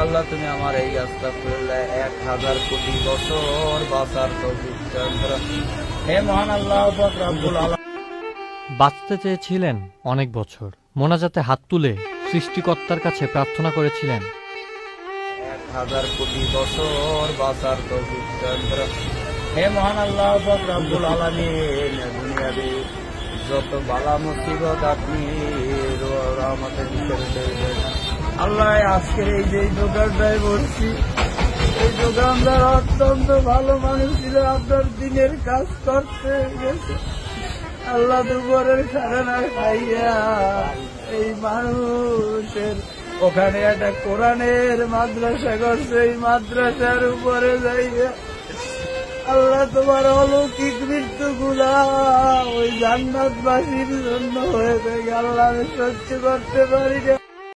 আল্লাহ তুমি আমার এই আস্তাগফিরুল্লাহ 1000 কোটি বছর বাঁচার তৌফিক দান করো। হে মহান আল্লাহ পাক রব্বুল আলামিন। বাঁচতে চেয়েছিলেন অনেক বছর, মোনাজাতে হাত তুলে সৃষ্টিকর্তার কাছে প্রার্থনা করেছিলেন 1000 কোটি বছর বাঁচার তৌফিক দান করো। হে মহান আল্লাহ পাক রব্বুল আলামিন, দুনিয়াতে যত বালা মুসিবত আপনি রহমতের ভিতরে দেবেন আল্লাহ। আজকের এই যে দোকানটায় বলছি, এই দোকানদার অত্যন্ত ভালো মানুষ ছিল, আপনার দিনের কাজ করতে গেছে আল্লাহ দুপুরের খানা খাইয়া এই মানুষের ওখানে একটা কোরআনের মাদ্রাসা করছে, এই মাদ্রাসার উপরে যাইয়া আল্লাহ তোমার অলৌকিক মৃত্যু গুলা ওই জান্নাতবাসীর জন্য হয়ে থাকে। আল্লাহ আমি সহ্য করতে পারি না,